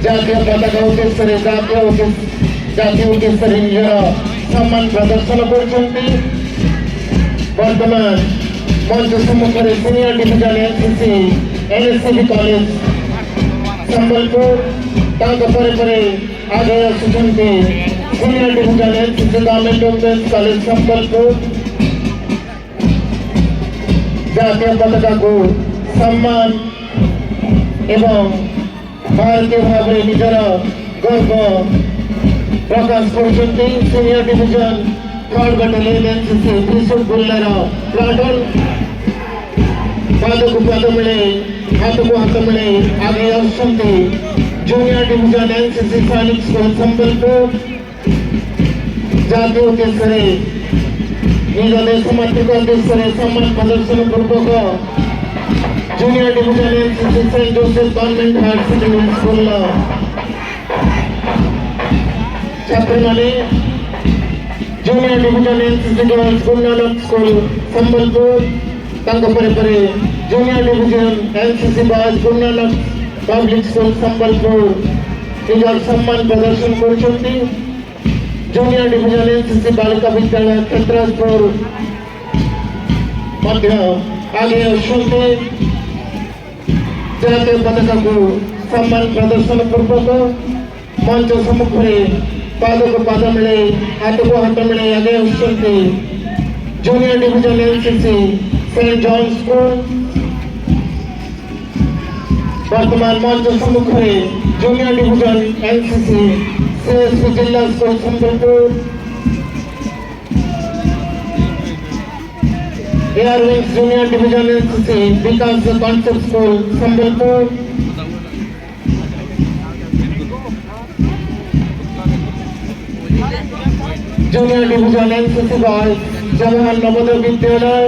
জাতীয় পতাকা উদ্দেশ্যে জাতীয় উদ্দেশ্যে নিজের সম্মান প্রদর্শন করছেন। বর্তমান মঞ্চ সম্মুখে senior division NCC NSCB college Sambalpur তাଙ୍କ ପରେ ଆଗେ ଆସୁଛନ୍ତି senior division NCC government women's college Sambalpur. ଜାତୀୟ ପତାକାକୁ ସମ୍ମାନ ଏବଂ ଭାରତୀୟ ଭାବରେ ନିଜର ଗର୍ବ ପ୍ରକାଶ କରୁଛନ୍ତି senior division third battalion NCC त्रिशूल बुल्लार प्लाटून। पादको पाद मिले हाथको हाथ मिले आगे आसुଛନ୍ତି junior division NCC Sainik school Sambalpur. जातीय उद्देश्य निज देशमातृका उद्देश्य सम्मान प्रदर्शन पूर्वक junior division NCC Saint Joseph government higher secondary school छात्र माने junior division NCC girls Gurunanak school Sambalpur junior division NCC boys Gurunanak public school Sambalpur निजर सम्मान प्रदर्शन करछंती। Junior division NCC Balika Vidyalaya क्षेत्रपुर मध्य आगे आसुଛନ୍ତି जातीय पताका को सम्मान प्रदर्शन पूर्वक मंच सम्मुखरे पाद को पाद मिले हाथ को हाथ मिले आगे आसुଛନ୍ତି junior division NCC saint John school. वर्तमान मंच सम्मुखरे जूनियर डिविजन एनसीसी सीएसपी जिला school Sambalpur air wings junior division NCC Vikas concept school Sambalpur. Junior division NCC boys Jawahar Navodaya Vidyalaya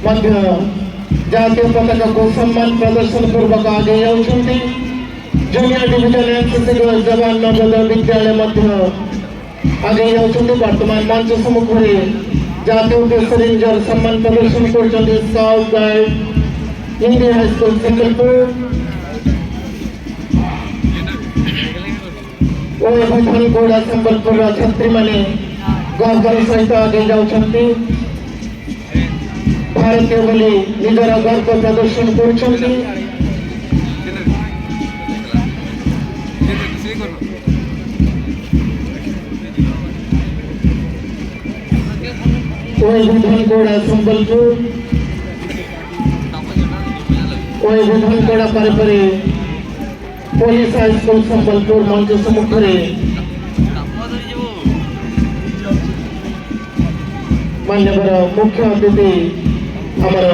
मध्य जातीय पताका को सम्मान प्रदर्शन पूर्वक आगे आउछंती। Junior division NCC Jawahar Navodaya Vidyalaya मध्य आगे आउछंती। वर्तमान मंच सम्मुखरे जातीय उद्देश्य निजर सम्मान प्रदर्शन करछंती scout guide Indian high school Sambalpur. गोड़ा संबलपुर छात्री माने गर्वर सहित आगे जाउछंती। भारतीय बोली निजर गर्व प्रदर्शन करछंती। गोड़ा संबलपुर गोड़ा पर पुलिस हाई स्कूल संबलपुर मंच सम्मुखरे मान्यवर मुख्य अतिथि आमर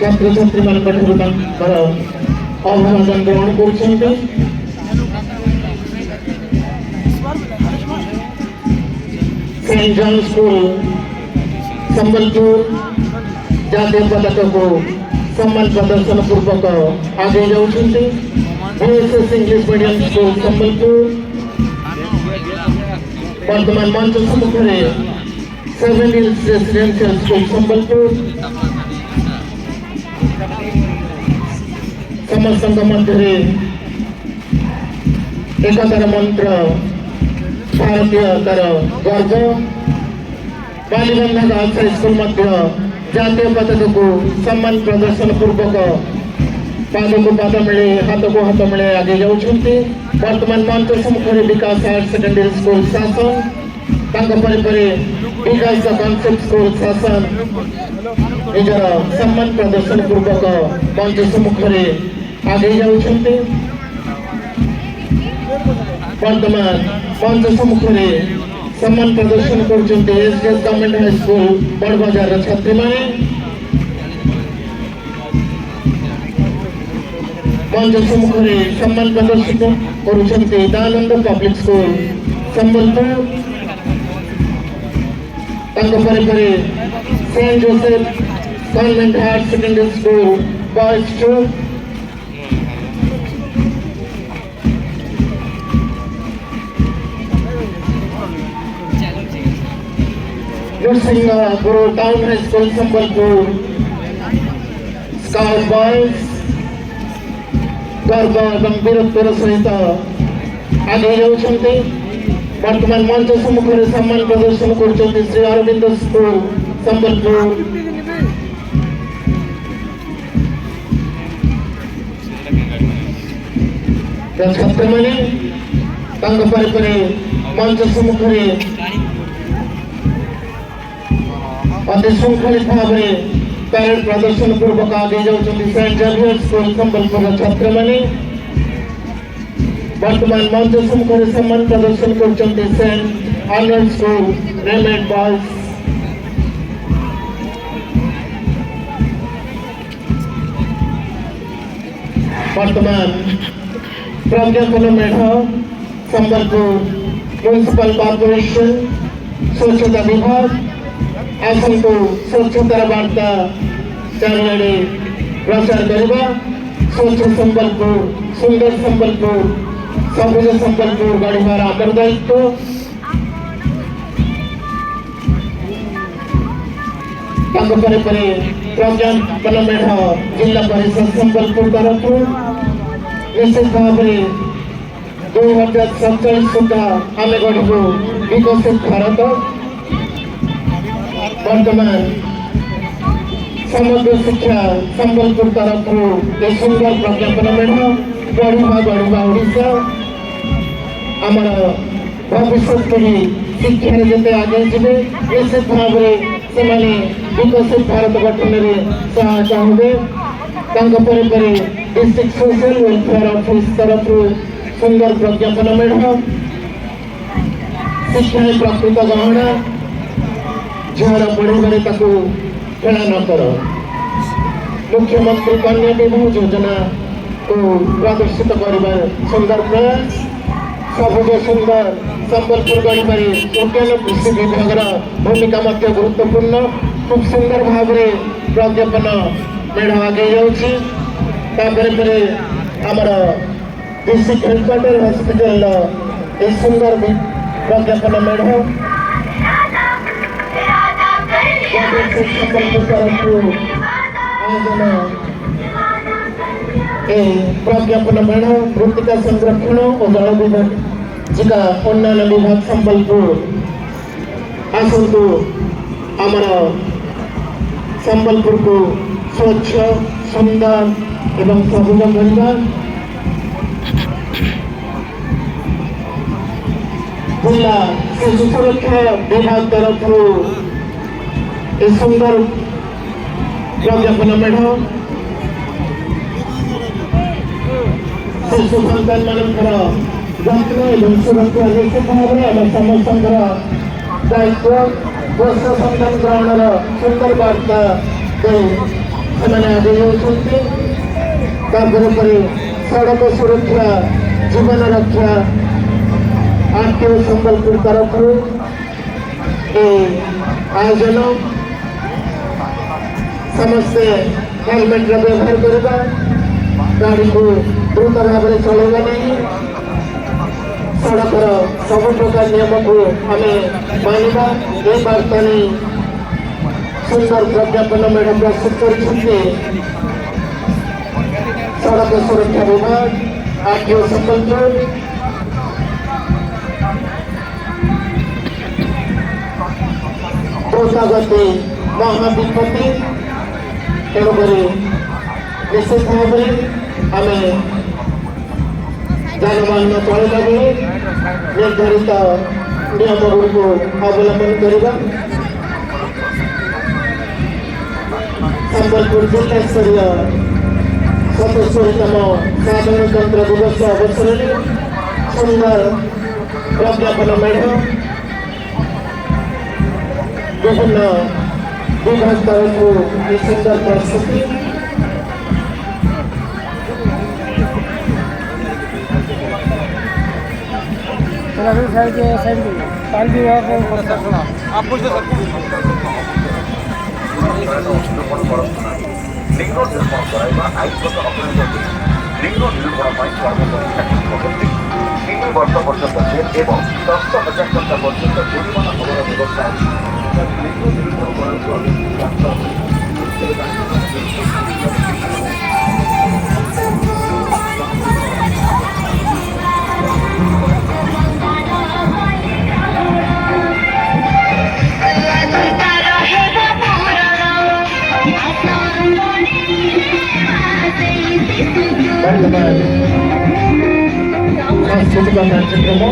छात्र छात्री मान अभिवादन ग्रहण कर सेंट जॉन स्कूल संबलपुर जातीय पताका को सम्मान प्रदर्शन पूर्वक आगे जाउछंती। VSS English medium school Sambalpur वर्तमान मंच सम्मुखरे seven hills residential school Sambalpur समस्त मध्य एकतार मंत्र भारतीयतार गर्व बालीबंधा गर्ल्स हाई स्कूल मध्य जातीय पताका को सम्मान प्रदर्शन पूर्वक पाद को पाद मिले हाथ को हाथ मिले आगे जाउछंती। वर्तमान मंच सम्मुखरे विकास हायर सेकेंडरी स्कूल शासन विकास कॉन्सेप्ट स्कूल शासन निजर सम्मान प्रदर्शन पूर्वक मंच सम्मुखरे आगे जाउछंती। वर्तमान मंच सम्मुखरे सम्मान प्रदर्शन करछंती SDS government high school Barabazar छात्री माने। मंच सम्मुखरे सम्मान प्रदर्शित करुछंती Dayanand public school Sambalpur. Saint Joseph government higher secondary school boys 2। Narsinghpur town high school Sambalpur scout boys गर्व एवं वीरत्वर सहित आगे जाउछन्ते। वर्तमान मंच सम्मुख में सम्मान प्रदर्शन कर श्री अरविंद स्कूल संबलपुर। छात्र मैंने मंच सम्मुख में अति श्रृंखलित भाव में पैरेड प्रदर्शन पूर्वक आगे जाउछन्ते सेंट जेवियर स्कूल संबलपुर छात्र मैंने। वर्तमान मंच सम्मुख में सम्मान प्रदर्शन कर सेंट आर्नल्ड स्कूल रेमेड बॉयज। वर्तमान प्रज्ञापन मेढ़ संबलपुर म्युनिसिपल कॉर्पोरेशन स्वच्छता विभाग आसंतु स्वच्छतार वार्ता चारिआडे प्रचार करवा। स्वच्छ संबलपुर सुंदर संबलपुर सबुज संबलपुर गढ़िबार आमर दायित्व। प्रज्ञापन मेढ़ जिला परिषद संबलपुर तरफ निश्चित भाव में 2047 सुधा आम गढ़ू विकसित भारत। वर्तमान समग्र शिक्षा संबलपुर तरफ ये सुंदर प्रज्ञापन मेढ़ गढ़ा गढ़ा ओडिशा आमर भविष्य पीढ़ी शिक्षा जिते आगे जीवे निश्चित भाव से विकसित भारत गठन में सहायता होंगे। डिस्ट्रिक्ट सोशल वेलफेयर ऑफिस तरफ सुंदर प्रज्ञापन मेढ़ शिक्षा प्रकृत गहना झर पढ़े खेला न कर मुख्यमंत्री कन्या विवाह योजना को प्रदर्शित करने सुंदर प्रयास। सबुज सुंदर संबलपुर गढ़ उद्यान कृषि विभाग भूमिका गुरुत्वपूर्ण खूब सुंदर भाव में प्रज्ञापन मेढ़ आगे जामर डिस्ट्रिक्ट हेडक्वार्टर हॉस्पिटल ये सुंदर प्रज्ञापन मेढ़ प्रज्ञापन मेढ़ मृत्तिका संरक्षण और जल विभाग जिला उन्नयन विभाग संबलपुर आसतु आमर संबलपुर को स्वच्छ सुंदर एवं सबुज करवा। जिला शिशु सुरक्षा विभाग तरफ ये सुंदर प्रज्ञापन मेढ़ शिशु सन्तान मानकर जत्न एवं सुरक्षा निश्चित भाव में समस्त दायित्व वर्ष सन्तान ग्रहण सुंदर वार्ता से आगे जाते। सड़क सुरक्षा जीवन रक्षा आरटीओ संबलपुर तरफ आयोजन समस्ते हेलमेट व्यवहार करवा गाड़ी को द्रुत भाव में चलवा नहीं सड़कर सब प्रकार नियम को आम मानवा ये वार्ता नहीं सुंदर प्रज्ञापन मेढ़ प्रस्तुत कर सड़क सुरक्षा विभाग आरटीओ संबलपुर द्रुतगति महाविपत्ति तेणुक निश्चित भाव में आम जानवाहन चलला बेले निर्धारित नियम गुड़ अवलंबन करवा। संबलपुर जिला स्तरीय 77तम साधारणतंत्र दिवस अवसर में सुंदर प्रज्ञापन मेढ़ विभिन्न विभाग तरफ सुंदर प्रस्तुति साइड आप पूछ लिंग निर्माण कराइबा आईनगत अपराध लिंग निर्माण कर्मचारी 3 वर्ष पर्यंत जेल एवं 10,000 टଙ୍କା पर्यंत जुर्माना होबार व्यवस्था। ସାଂସ୍କୃତିକ କାର୍ଯ୍ୟକ୍ରମ